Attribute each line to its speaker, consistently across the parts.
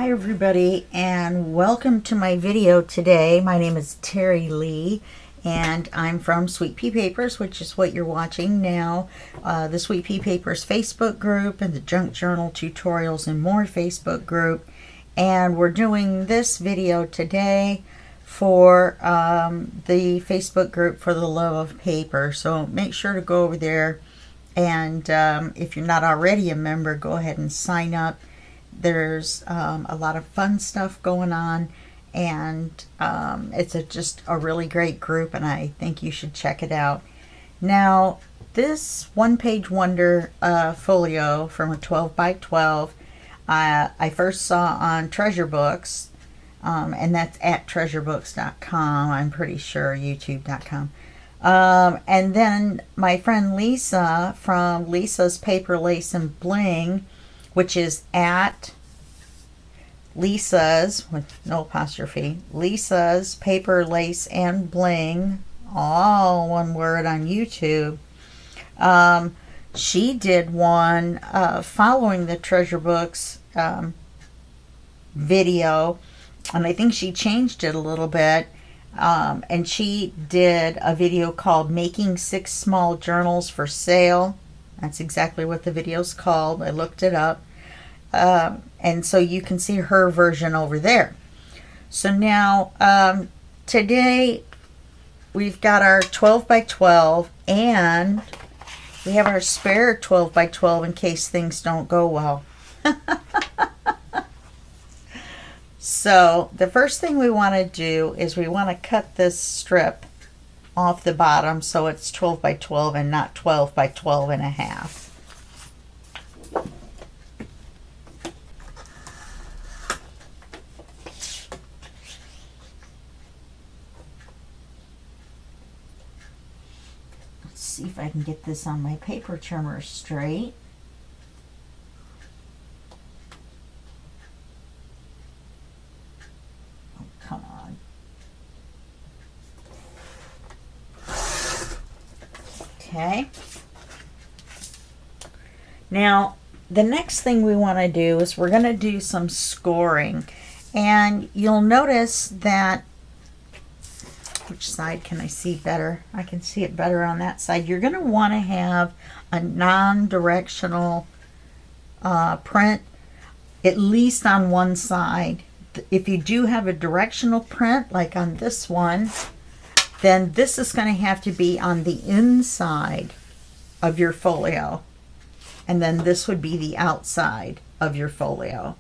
Speaker 1: Hi everybody, and welcome to my video today. My name is Terry Lee and I'm from Sweet Pea Papers, which is what you're watching now. The Sweet Pea Papers Facebook group and the Junk Journal Tutorials and More Facebook group. And we're doing this video today for the Facebook group for the love of paper. So make sure to go over there, and if you're not already a member, go ahead and sign up. There's a lot of fun stuff going on, and it's just a really great group, and I think you should check it out. Now, this one-page wonder folio from a 12 by 12 I first saw on Treasure Books, and that's at treasurebooks.com, I'm pretty sure, youtube.com. And then my friend Lisa from Lisa's Paper, Lace, and Bling, which is at Lisa's, with no apostrophe, Lisa's Paper, Lace, and Bling, all one word, on YouTube. She did one following the Treasure Books video, and I think she changed it a little bit. And she did a video called Making 6 Small Journals for Sale. That's exactly what the video's called. I looked it up. And so you can see her version over there. So now, today we've got our 12 by 12, and we have our spare 12 by 12 in case things don't go well. So the first thing we want to do is we want to cut this strip off the bottom so it's 12 by 12 and not 12 by 12 and a half. Let's see if I can get this on my paper trimmer straight. Come on. Okay. Now, the next thing we want to do is we're going to do some scoring. And you'll notice that, which side can I see better? I can see it better on that side. You're going to want to have a non-directional print, at least on one side. If you do have a directional print, like on this one, then this is going to have to be on the inside of your folio. And then this would be the outside of your folio.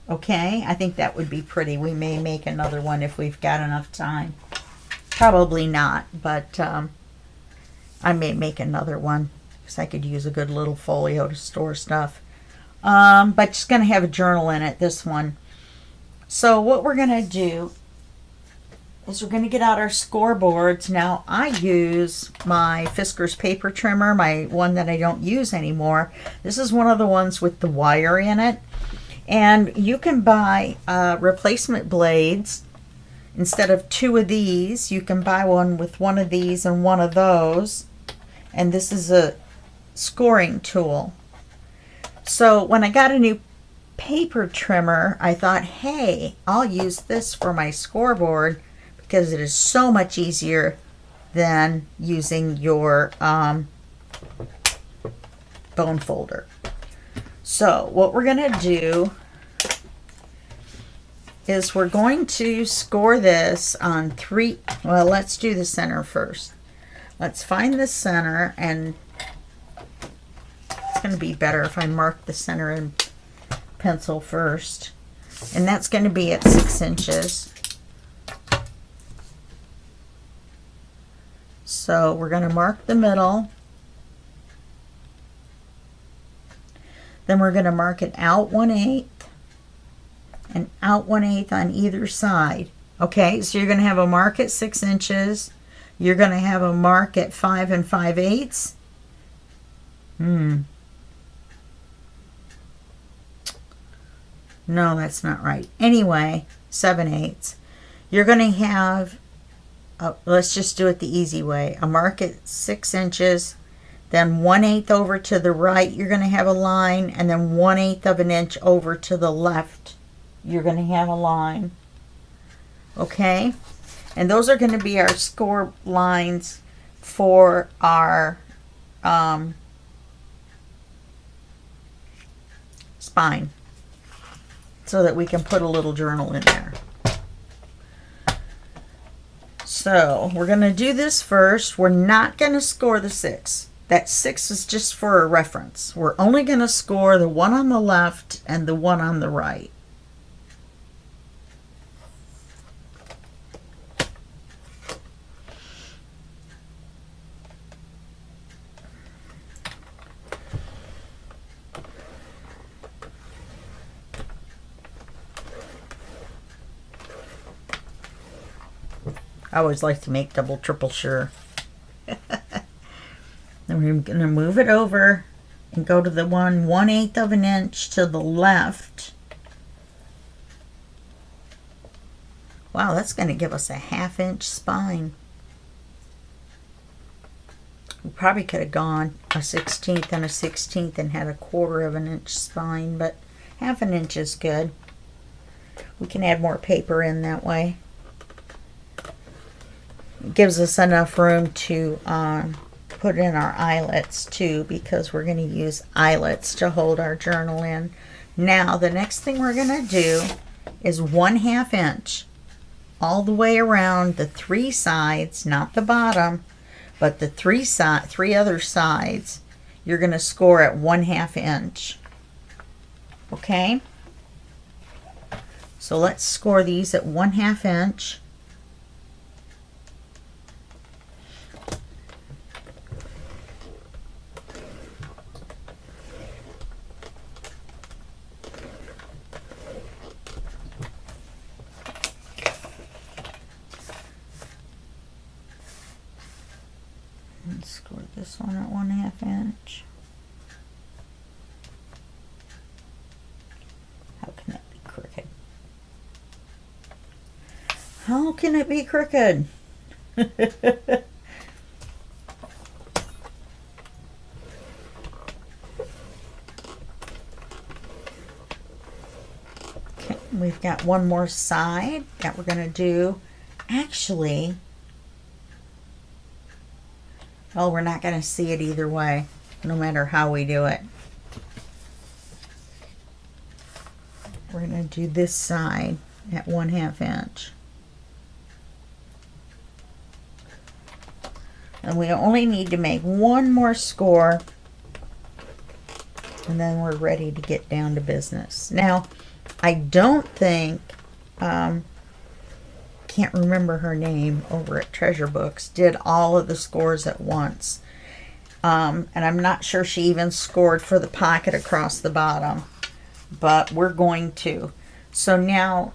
Speaker 1: Okay, I think that would be pretty. We may make another one if we've got enough time. Probably not, but I may make another one because I could use a good little folio to store stuff. But it's going to have a journal in it, this one. So what we're going to do is we're going to get out our scoreboards. Now, I use my Fisker's paper trimmer, my one that I don't use anymore. This is one of the ones with the wire in it. And you can buy replacement blades. Instead of 2 of these, you can buy one with 1 of these and 1 of those. And this is a scoring tool. So when I got a new paper trimmer, I thought, hey, I'll use this for my scoreboard because it is so much easier than using your bone folder. So what we're going to do is we're going to score this on 3. Well, let's do the center first. Let's find the center, and it's going to be better if I mark the center in pencil first, and that's going to be at 6 inches. So we're going to mark the middle, then we're going to mark it out 1/8 and out 1/8 on either side. Okay, so you're going to have a mark at 6 inches, you're going to have a mark at 5 5/8. No, that's not right. Anyway, 7/8. You're going to have, let's just do it the easy way. A mark at 6 inches, then 1/8 over to the right, you're going to have a line, and then 1/8 of an inch over to the left you're going to have a line. Okay? And those are going to be our score lines for our spine, so that we can put a little journal in there. So we're going to do this first. We're not going to score the 6. That 6 is just for a reference. We're only going to score the one on the left and the one on the right. I always like to make double, triple sure. Then we're going to move it over and go to the 1/8 of an inch to the left. Wow, that's going to give us a 1/2 inch spine. We probably could have gone a 1/16 and a 1/16 and had a 1/4 of an inch spine, but 1/2 inch is good. We can add more paper in that way. It gives us enough room to put in our eyelets too, because we're going to use eyelets to hold our journal in. Now the next thing we're going to do is 1/2 inch all the way around the 3 sides, not the bottom, but the 3 other sides. You're going to score at 1/2 inch. Okay? So let's score these at 1/2 inch. Let's score this one at 1/2 inch. How can that be crooked? How can it be crooked? Okay, we've got one more side that we're going to do. Actually, well, we're not going to see it either way, no matter how we do it. We're going to do this side at 1/2 inch. And we only need to make one more score, and then we're ready to get down to business. Now, I don't think, can't remember her name over at Treasure Books, did all of the scores at once. And I'm not sure she even scored for the pocket across the bottom, but we're going to. So now,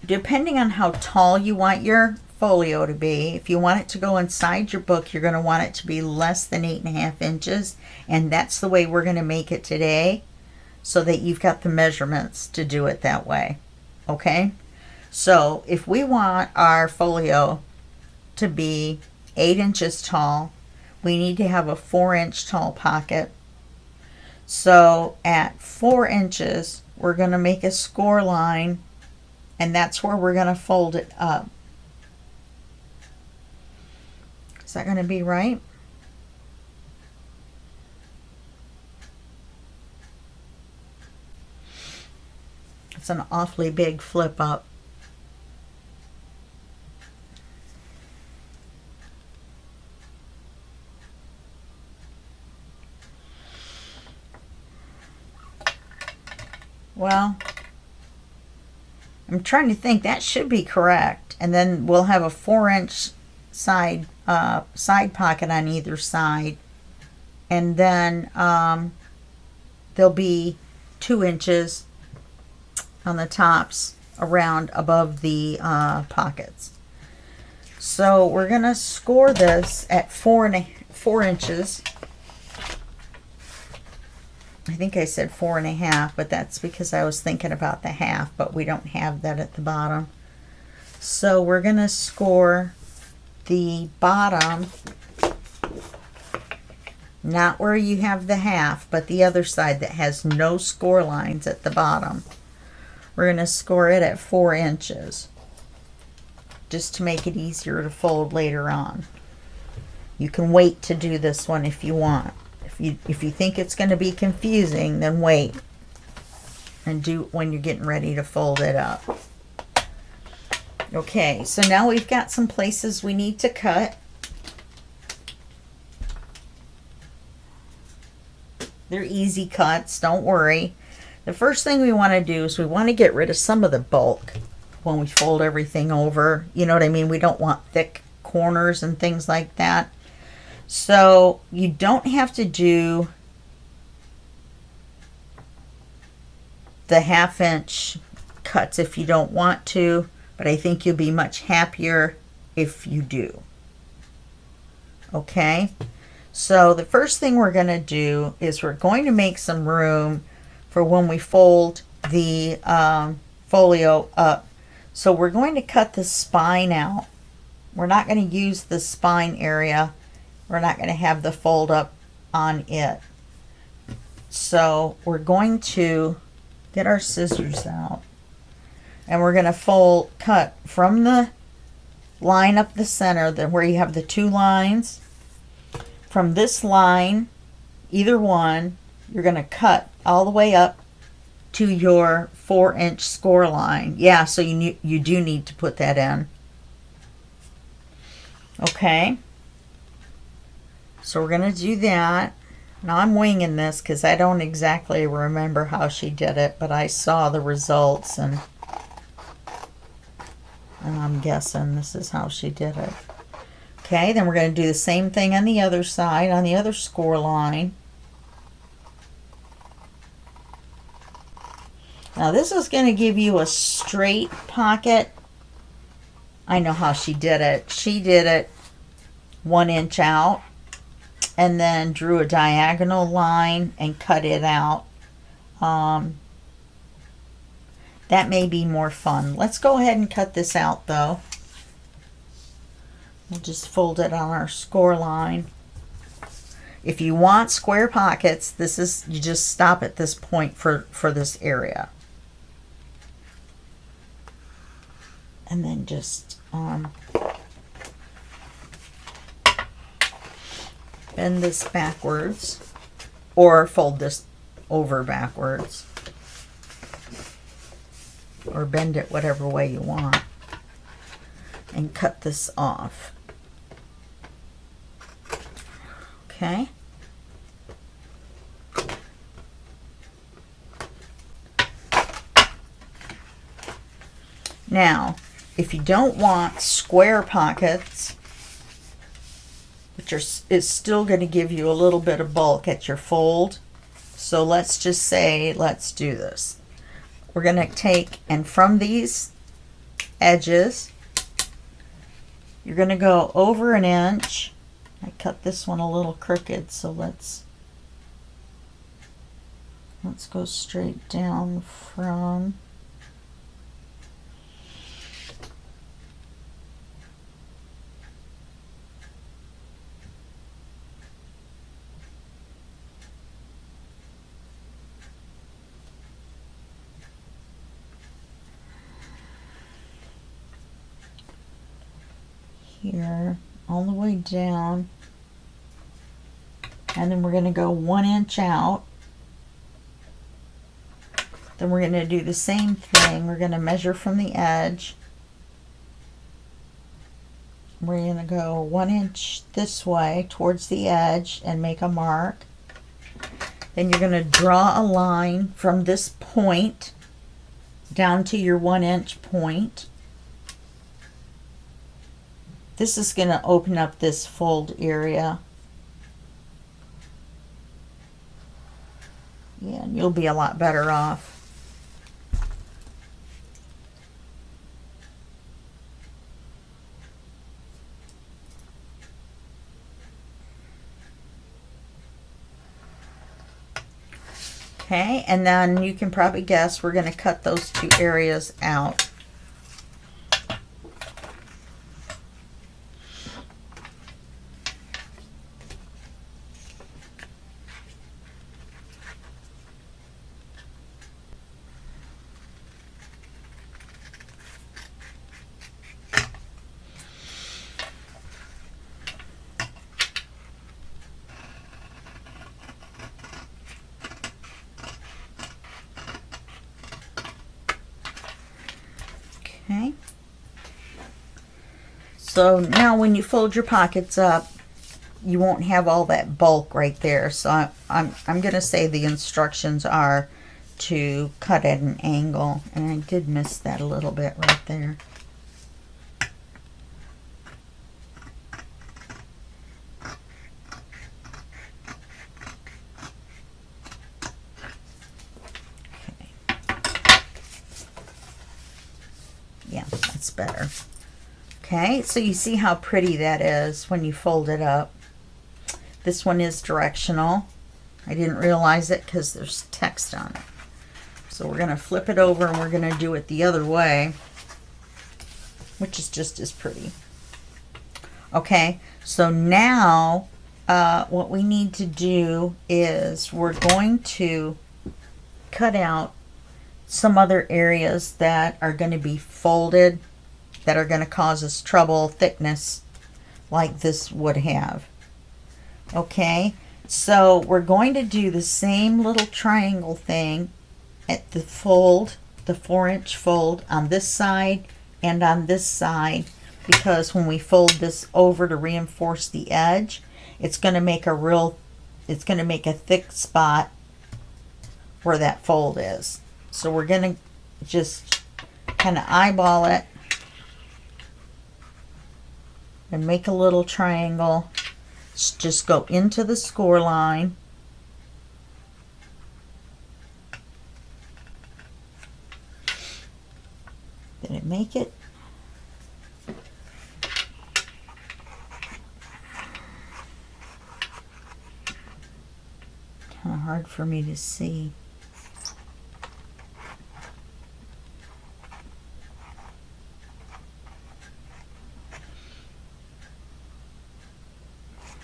Speaker 1: depending on how tall you want your folio to be, if you want it to go inside your book, you're going to want it to be less than 8.5 inches. And that's the way we're going to make it today, so that you've got the measurements to do it that way. Okay? So if we want our folio to be 8 inches tall, we need to have a 4-inch tall pocket. So at 4 inches, we're going to make a score line, and that's where we're going to fold it up. Is that going to be right? It's an awfully big flip up. Well, I'm trying to think. That should be correct. And then we'll have a 4-inch side pocket on either side. And then there'll be 2 inches on the tops around above the pockets. So we're going to score this at 4 inches. I think I said 4.5, but that's because I was thinking about the half, but we don't have that at the bottom. So we're going to score the bottom, not where you have the half, but the other side that has no score lines at the bottom. we're going to score it at 4 inches, just to make it easier to fold later on. You can wait to do this one if you want. If you think it's going to be confusing, then wait and do it when you're getting ready to fold it up. Okay, so now we've got some places we need to cut. They're easy cuts, don't worry. The first thing we want to do is we want to get rid of some of the bulk when we fold everything over. You know what I mean? We don't want thick corners and things like that. So you don't have to do the 1/2 inch cuts if you don't want to, but I think you'll be much happier if you do. Okay, so the first thing we're going to do is we're going to make some room for when we fold the folio up. So we're going to cut the spine out. We're not going to use the spine area. We're not going to have the fold up on it. So we're going to get our scissors out, and we're going to cut from the line up the center, where you have the 2 lines. From this line, either one, you're going to cut all the way up to your 4-inch score line. Yeah, so you do need to put that in. Okay, so we're going to do that. Now I'm winging this because I don't exactly remember how she did it, but I saw the results, and I'm guessing this is how she did it. Okay, then we're going to do the same thing on the other side, on the other score line. Now this is going to give you a straight pocket. I know how she did it. She did it 1 inch out and then drew a diagonal line and cut it out. That may be more fun. Let's go ahead and cut this out though. We'll just fold it on our score line. If you want square pockets, you just stop at this point for this area. And then just bend this backwards, or fold this over backwards, or bend it whatever way you want, and cut this off. Okay. Now, if you don't want square pockets, which is still going to give you a little bit of bulk at your fold, so let's just say, let's do this. We're going to take, and from these edges, you're going to go over 1 inch. I cut this one a little crooked, so let's go straight down from here all the way down, and then we're going to go 1 inch out. Then we're going to do the same thing. We're going to measure from the edge. We're going to go 1 inch this way towards the edge and make a mark. Then you're going to draw a line from this point down to your 1 inch point. This is going to open up this fold area. Yeah, and you'll be a lot better off. Okay, and then you can probably guess we're going to cut those 2 areas out. So now when you fold your pockets up, you won't have all that bulk right there. So I'm going to say the instructions are to cut at an angle. And I did miss that a little bit right there. Yeah, that's better. Okay, so you see how pretty that is when you fold it up. This one is directional. I didn't realize it because there's text on it. So we're going to flip it over and we're going to do it the other way, which is just as pretty. Okay, so now what we need to do is we're going to cut out some other areas that are going to be folded, that are going to cause us trouble, thickness, like this would have. Okay, so we're going to do the same little triangle thing at the fold, the 4-inch fold on this side and on this side, because when we fold this over to reinforce the edge, it's going to make a thick spot where that fold is. So we're going to just kind of eyeball it and make a little triangle. Just go into the score line. Did it make it? Kind of hard for me to see.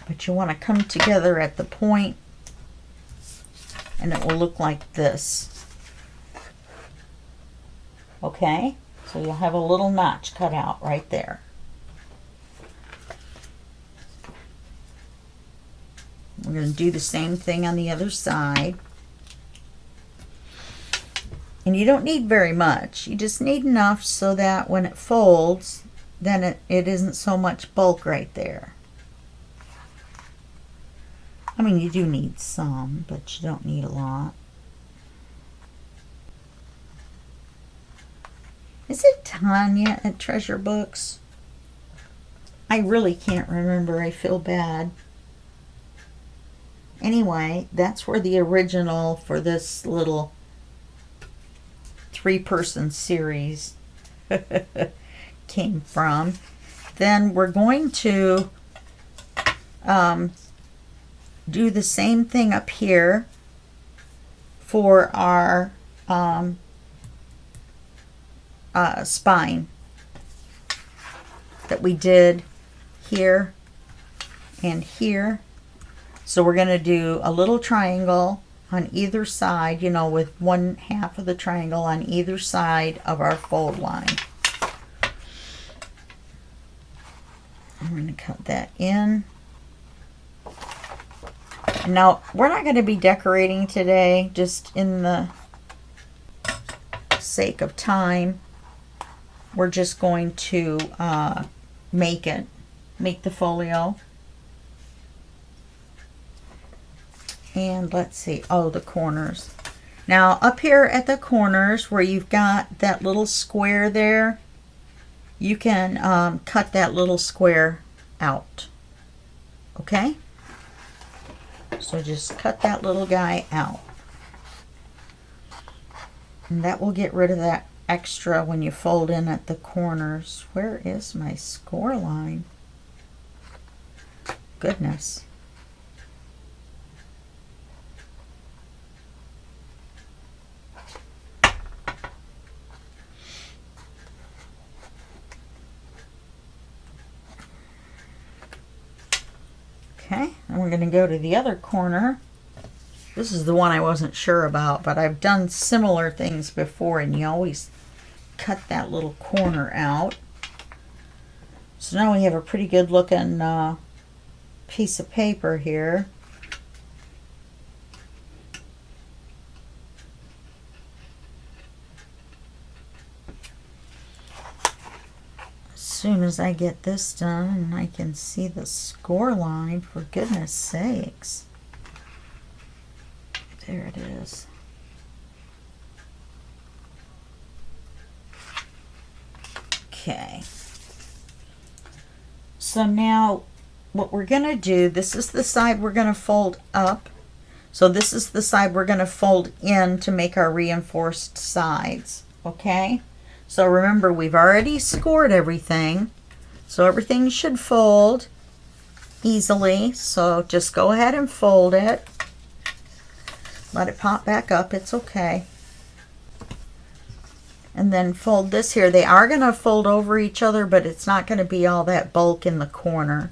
Speaker 1: But you want to come together at the point, and it will look like this. Okay, so you'll have a little notch cut out right there. We're going to do the same thing on the other side. And you don't need very much. You just need enough so that when it folds, then it isn't so much bulk right there. I mean, you do need some, but you don't need a lot. Is it Tanya at Treasure Books? I really can't remember. I feel bad. Anyway, that's where the original for this little 3-person series came from. Then we're going to do the same thing up here for our spine that we did here and here. So we're going to do a little triangle on either side, you know, with 1/2 of the triangle on either side of our fold line. I'm going to cut that in. Now, we're not going to be decorating today, just in the sake of time. We're just going to make the folio. And let's see, oh, the corners. Now, up here at the corners where you've got that little square there, you can cut that little square out. Okay? So just cut that little guy out. And that will get rid of that extra when you fold in at the corners. Where is my score line? Goodness. Okay, and we're going to go to the other corner. This is the one I wasn't sure about, but I've done similar things before, and you always cut that little corner out. So now we have a pretty good looking piece of paper here. soon as I get this done and I can see the score line, for goodness sakes. There it is. Okay. So now what we're going to do, this is the side we're going to fold up. So this is the side we're going to fold in to make our reinforced sides. Okay? So remember, we've already scored everything. So everything should fold easily. So just go ahead and fold it. Let it pop back up. It's okay. And then fold this here. They are going to fold over each other, but it's not going to be all that bulk in the corner.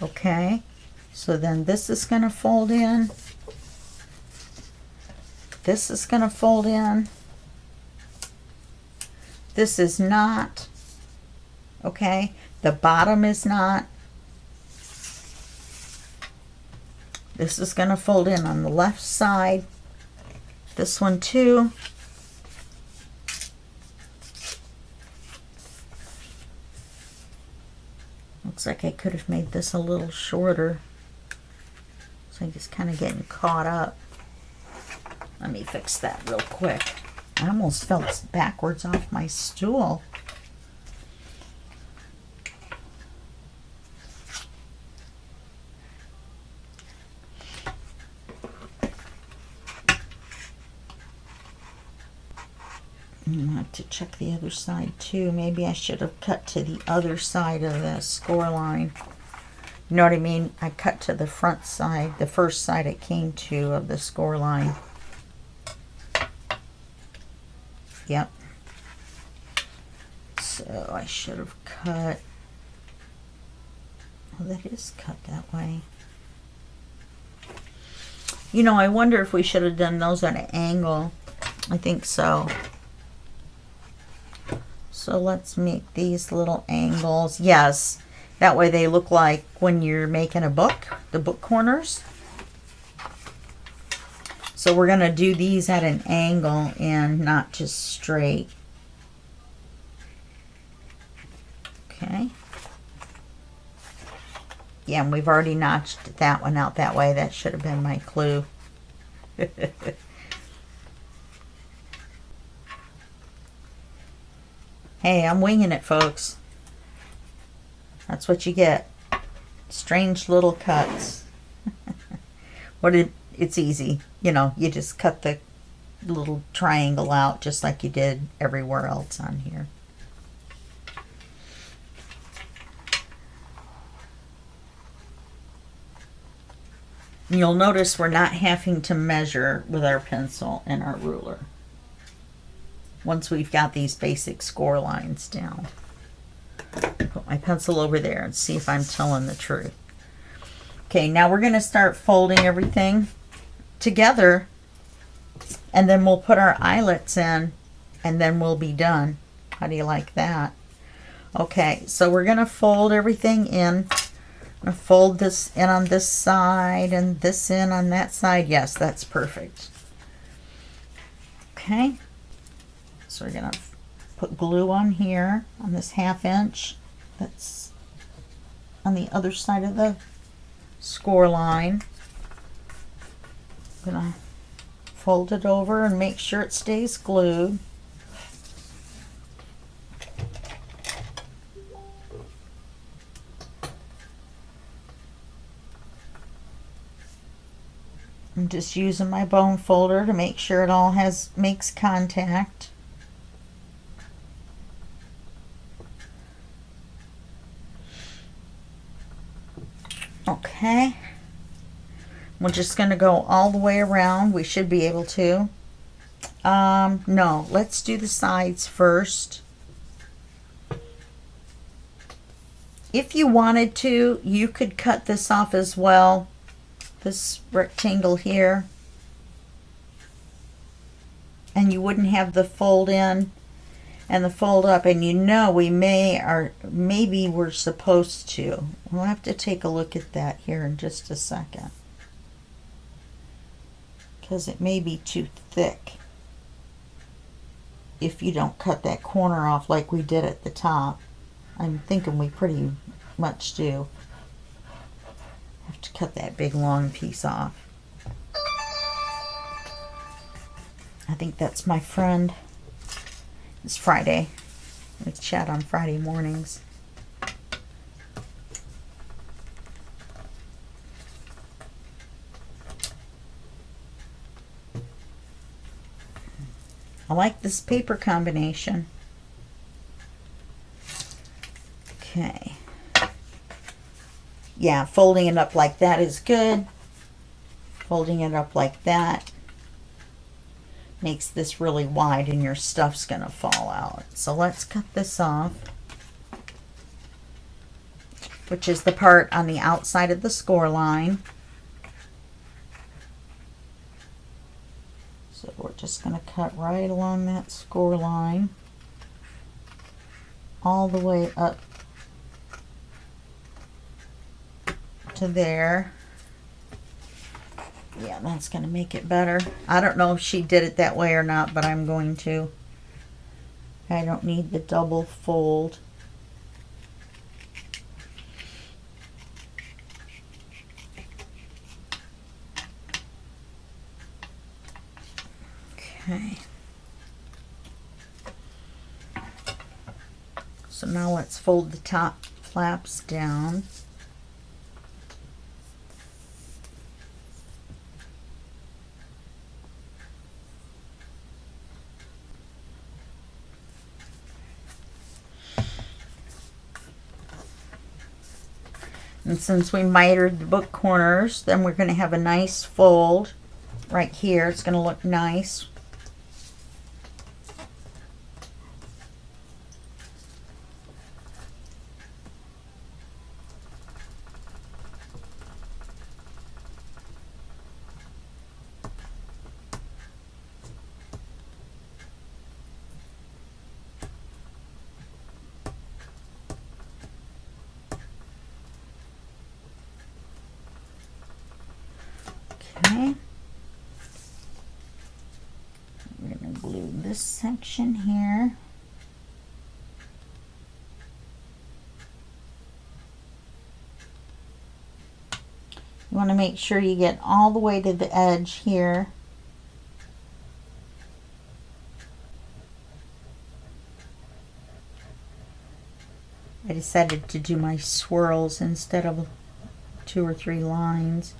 Speaker 1: Okay? So then this is going to fold in. This is going to fold in. This is not. Okay? The bottom is not. This is going to fold in on the left side. This one too. Looks like I could have made this a little shorter. So I'm just kind of getting caught up. Let me fix that real quick. I almost fell backwards off my stool. I have to check the other side too. Maybe I should have cut to the other side of the score line. You know what I mean? I cut to the front side, the first side it came to of the score line. Yep. So I should have cut. Oh, that is cut that way. You know, I wonder if we should have done those at an angle. I think so. So let's make these little angles. Yes, that way they look like when you're making a book, the book corners. So we're going to do these at an angle and not just straight. Okay. Yeah, and we've already notched that one out that way. That should have been my clue. Hey, I'm winging it, folks. That's what you get. Strange little cuts. It's easy. You know, you just cut the little triangle out just like you did everywhere else on here. You'll notice we're not having to measure with our pencil and our ruler once we've got these basic score lines down. Put my pencil over there and see if I'm telling the truth. Okay, now we're going to start folding everything together, and then we'll put our eyelets in, and then we'll be done. How do you like that? Okay, so we're going to fold everything in. I'm going to fold this in on this side and this in on that side. Yes, that's perfect. Okay, so we're going to put glue on here on this 1/2 inch. That's on the other side of the score line. I'm going to fold it over and make sure it stays glued. I'm just using my bone folder to make sure it all makes contact. Okay. We're just going to go all the way around. We should be able to. No, let's do the sides first. If you wanted to, you could cut this off as well. This rectangle here. And you wouldn't have the fold in and the fold up. And you know we maybe we're supposed to. We'll have to take a look at that here in just a second, because it may be too thick if you don't cut that corner off like we did at the top. I'm thinking we pretty much do. Have to cut that big long piece off. I think that's my friend. It's Friday. We chat on Friday mornings. I like this paper combination. Okay. Yeah, folding it up like that is good. Folding it up like that makes this really wide and your stuff's gonna fall out. So let's cut this off, which is the part on the outside of the score line. So we're just gonna cut right along that score line all the way up to there. Yeah, that's going to make it better. I don't know if she did it that way or not, but I'm going to. I don't need the double fold. Okay. So now let's fold the top flaps down. And since we mitered the book corners, then we're going to have a nice fold right here. It's going to look nice. Okay. We're going to glue this section here. You want to make sure you get all the way to the edge here. I decided to do my swirls instead of 2 or 3 lines.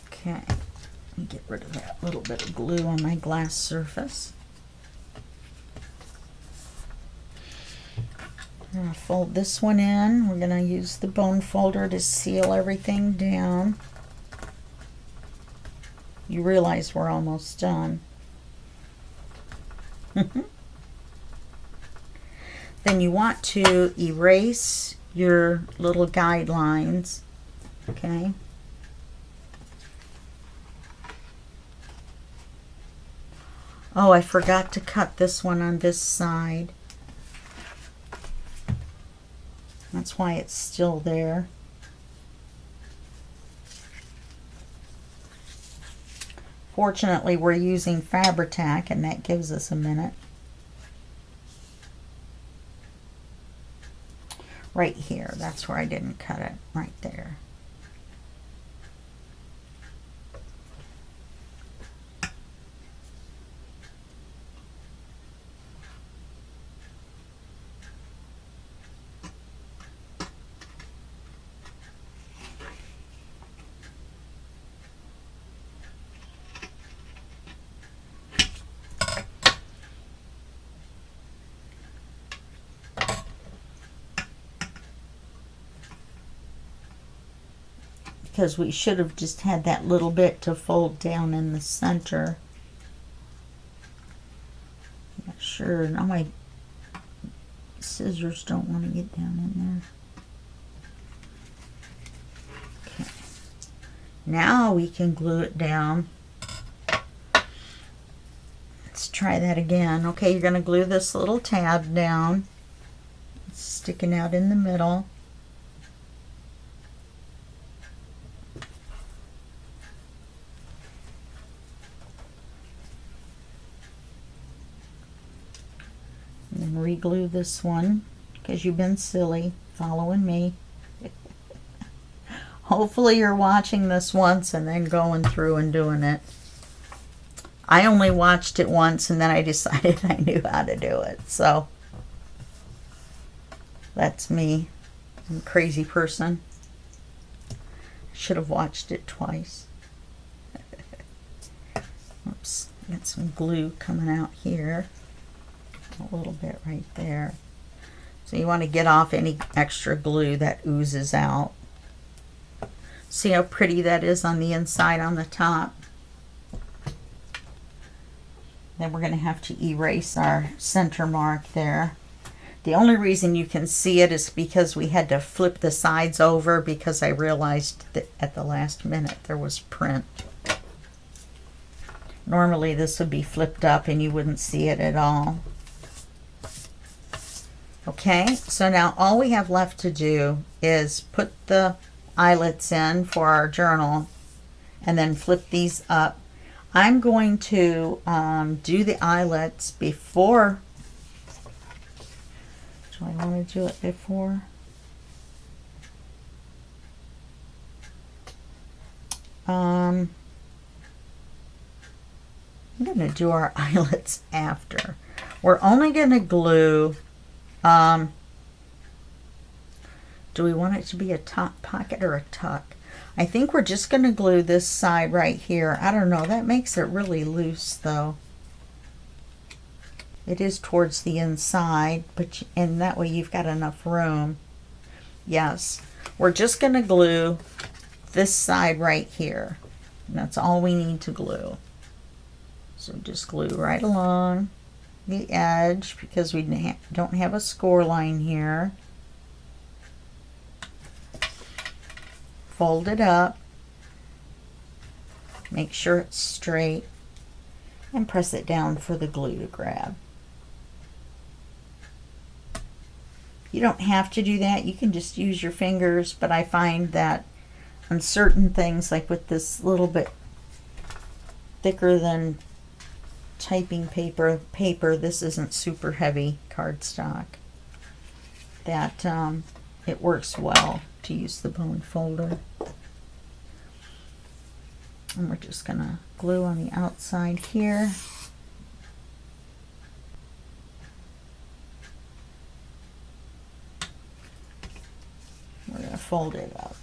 Speaker 1: Okay, let me get rid of that little bit of glue on my glass surface. I'm going to fold this one in. We're going to use the bone folder to seal everything down. You realize we're almost done. Then you want to erase your little guidelines. Okay. Oh, I forgot to cut this one on this side. That's why it's still there. Fortunately, we're using Fabri-Tac, and that gives us a minute. Right here, that's where I didn't cut it, right there. Because we should have just had that little bit to fold down in the center. Not sure. Now my scissors don't want to get down in there. Okay. Now we can glue it down. Let's try that again. Okay, you're going to glue this little tab down. It's sticking out in the middle. And then re-glue this one. because you've been silly following me. Hopefully you're watching this once and then going through and doing it. I only watched it once and then I decided I knew how to do it. So that's me. I'm a crazy person. Should have watched it twice. Oops, got some glue coming out here. A little bit right there. So you want to get off any extra glue that oozes out. See how pretty that is on the inside on the top? Then we're going to have to erase our center mark there. The only reason you can see it is because we had to flip the sides over because I realized that at the last minute there was print. Normally this would be flipped up and you wouldn't see it at all. Okay, so now all we have left to do is put the eyelets in for our journal and then flip these up. I'm going to do the eyelets before. Do I want to do it before? I'm going to do our eyelets after. We're only going to glue. Do we want it to be a top pocket or a tuck? I think we're just going to glue this side right here. I don't know. That makes it really loose though. It is towards the inside, but and that way you've got enough room. Yes. We're just going to glue this side right here. And that's all we need to glue. So just glue right along the edge because we don't have a score line here. Fold it up, make sure it's straight, and press it down for the glue to grab. You don't have to do that, you can just use your fingers, but I find that on certain things, like with this little bit thicker than typing paper, this isn't super heavy cardstock, that it works well to use the bone folder. And we're just gonna glue on the outside here. We're gonna fold it up.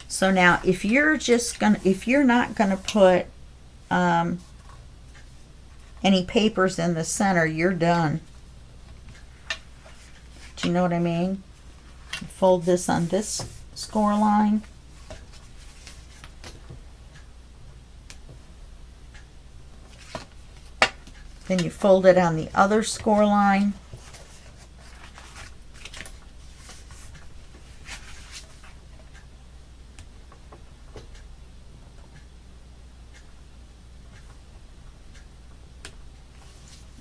Speaker 1: So now if you're not gonna put any papers in the center, you're done. Do you know what I mean? Fold this on this score line. Then you fold it on the other score line.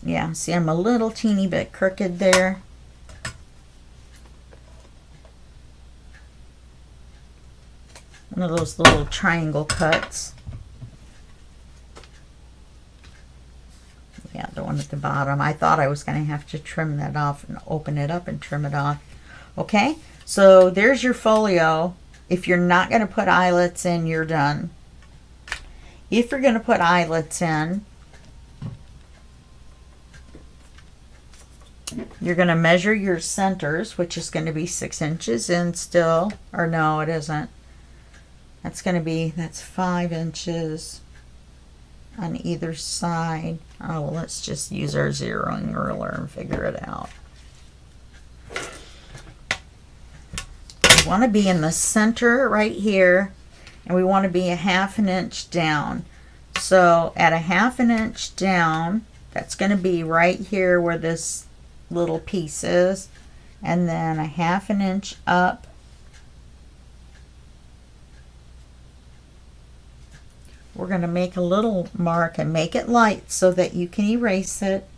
Speaker 1: Yeah, see, I'm a little teeny bit crooked there. One of those little triangle cuts. Yeah, the one at the bottom. I thought I was going to have to trim that off and open it up and trim it off. Okay, so there's your folio. If you're not going to put eyelets in, you're done. If you're going to put eyelets in, you're going to measure your centers, which is going to be 6 inches in still. Or no, it isn't. That's 5 inches on either side. Oh, well, let's just use our zeroing ruler and figure it out. We want to be in the center right here, and we want to be a 1/2 inch down. So at a 1/2 inch down, that's going to be right here where this little piece is, and then a 1/2 inch up. We're going to make a little mark and make it light so that you can erase it.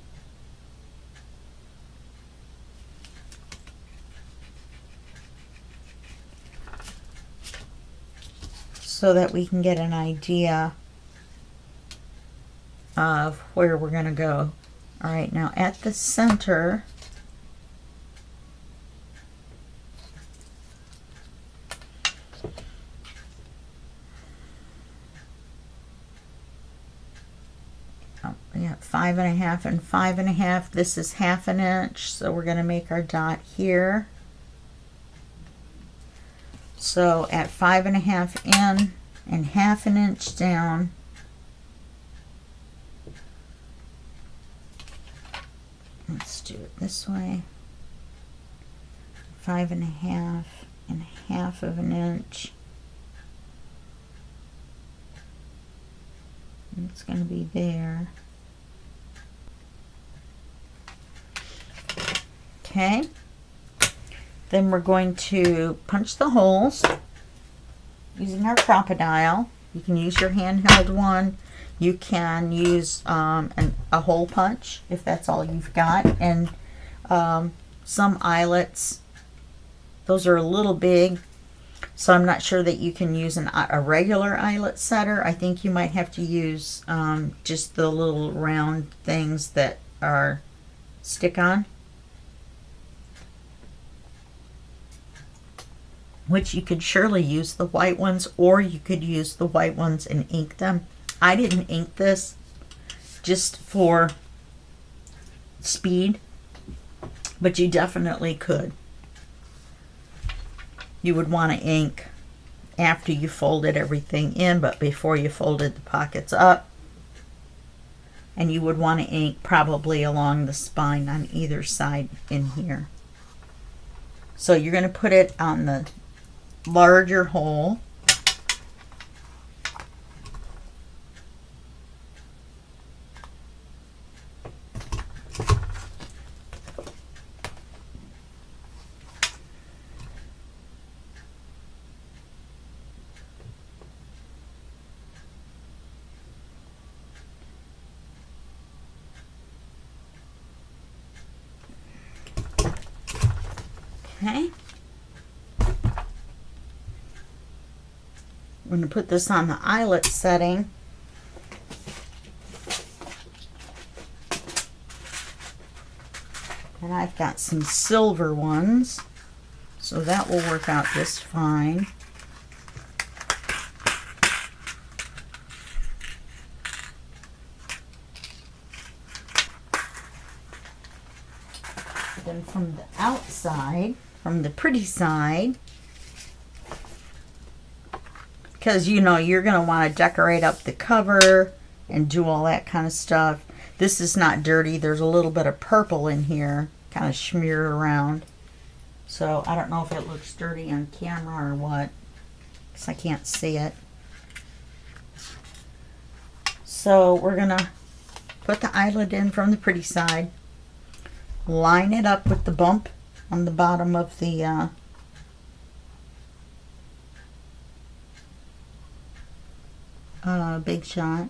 Speaker 1: So that we can get an idea of where we're going to go. All right, now at the center, we got 5.5 and 5.5. This is 1/2 inch, so we're going to make our dot here. So at 5.5 in and 1/2 inch down, let's do it this way. 5.5 and 1/2 inch. It's going to be there. Okay. Then we're going to punch the holes using our crocodile. You can use your handheld one. You can use a hole punch if that's all you've got. And some eyelets, those are a little big, so I'm not sure that you can use a regular eyelet setter. I think you might have to use just the little round things that are stick-on, which you could surely use the white ones, or you could use the white ones and ink them. I didn't ink this just for speed, but you definitely could. You would want to ink after you folded everything in, but before you folded the pockets up. And you would want to ink probably along the spine on either side in here. So you're going to put it on the larger hole. Okay. We're going to put this on the eyelet setting. And I've got some silver ones, so that will work out just fine. Then from the outside, from the pretty side, because you know you're going to want to decorate up the cover and do all that kind of stuff. This is not dirty. There's a little bit of purple in here, kind of smeared around. So I don't know if it looks dirty on camera or what, because I can't see it. So we're going to put the eyelet in from the pretty side. Line it up with the bump on the bottom of the Big Shot.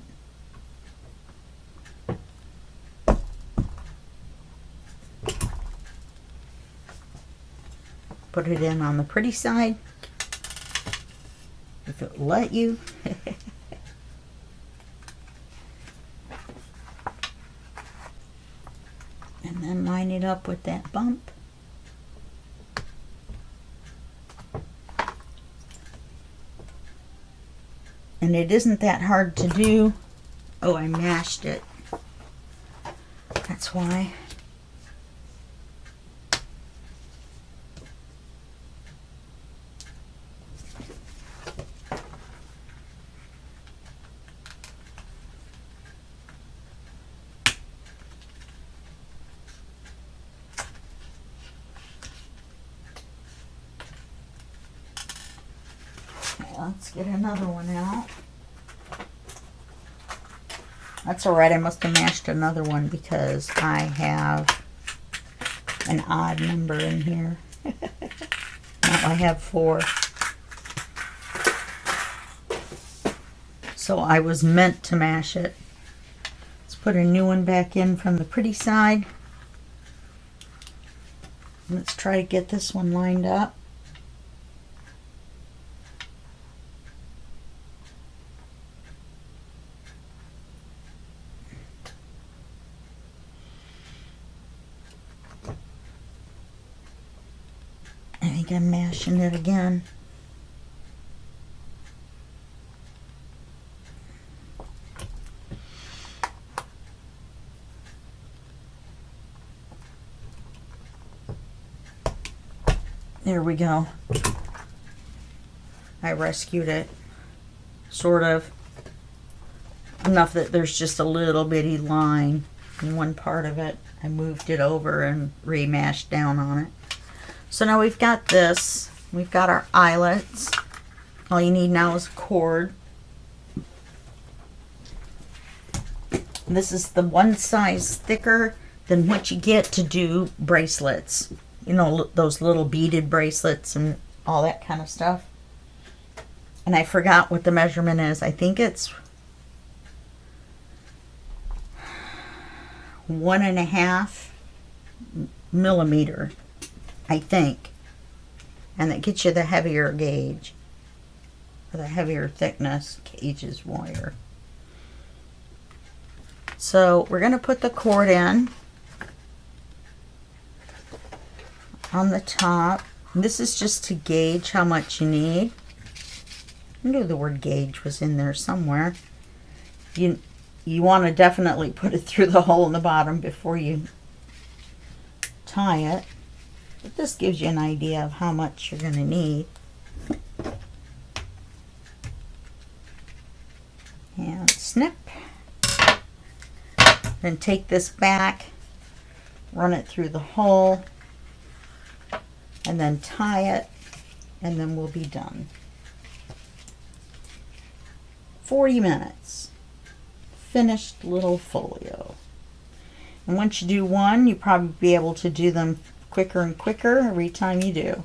Speaker 1: Put it in on the pretty side, if it will let you. And then line it up with that bump. And it isn't that hard to do. Oh, I mashed it. That's why. Let's get another one out. That's alright, I must have mashed another one because I have an odd number in here. Now I have 4. So I was meant to mash it. Let's put a new one back in from the pretty side. Let's try to get this one lined up. I think I'm mashing it again. There we go. I rescued it, sort of. Enough that there's just a little bitty line in one part of it. I moved it over and remashed down on it. So now we've got this. We've got our eyelets. All you need now is cord. This is the one size thicker than what you get to do bracelets. You know, those little beaded bracelets and all that kind of stuff. And I forgot what the measurement is. I think it's 1.5 millimeter, I think. And that gets you the heavier gauge. Or the heavier thickness. Gauge is wire. So we're going to put the cord in on the top. And this is just to gauge how much you need. I knew the word gauge was in there somewhere. You want to definitely put it through the hole in the bottom before you tie it. But this gives you an idea of how much you're going to need. And snip. Then take this back, run it through the hole, and then tie it, and then we'll be done. 40 minutes. Finished little folio. And once you do one, you'll probably be able to do them quicker and quicker every time you do.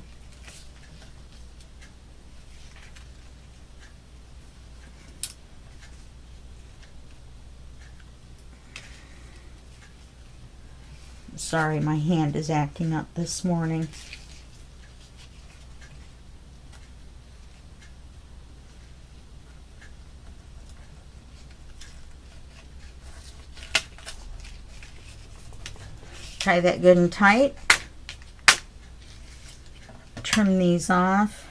Speaker 1: Sorry, my hand is acting up this morning. Tie that good and tight. Trim these off.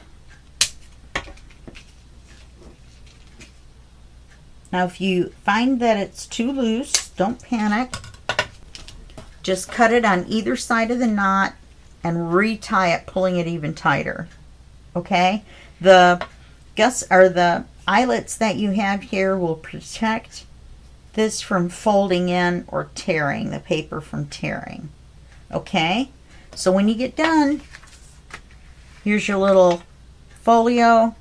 Speaker 1: Now if you find that it's too loose, don't panic. Just cut it on either side of the knot and retie it, pulling it even tighter. Okay? The eyelets that you have here will protect this from folding in or tearing, the paper from tearing. Okay? So when you get done, here's your little folio.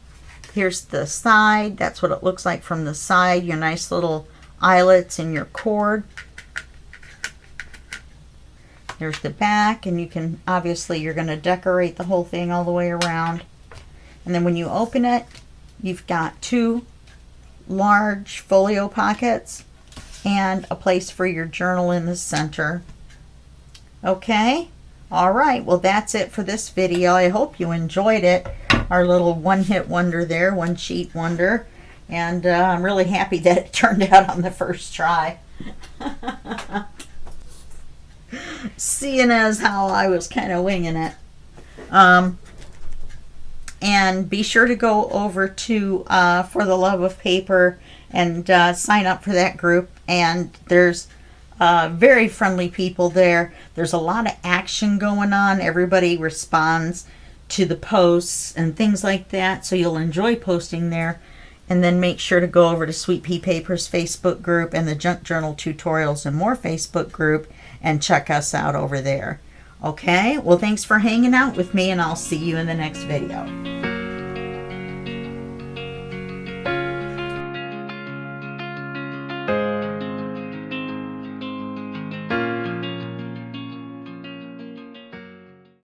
Speaker 1: Here's the side. That's what it looks like from the side. Your nice little eyelets and your cord. There's the back, and you can, obviously, you're going to decorate the whole thing all the way around. And then when you open it, you've got 2 large folio pockets and a place for your journal in the center. Okay? All right. Well, that's it for this video. I hope you enjoyed it. Our little one-hit wonder there, one-sheet wonder. And I'm really happy that it turned out on the first try. Seeing as how I was kind of winging it. And be sure to go over to For the Love of Paper and sign up for that group. And there's very friendly people there. There's a lot of action going on. Everybody responds to the posts and things like that. So you'll enjoy posting there. And then make sure to go over to Sweet Pea Paper's Facebook group and the Junk Journal Tutorials and More Facebook group and check us out over there. Okay? Well, thanks for hanging out with me, and I'll see you in the next video.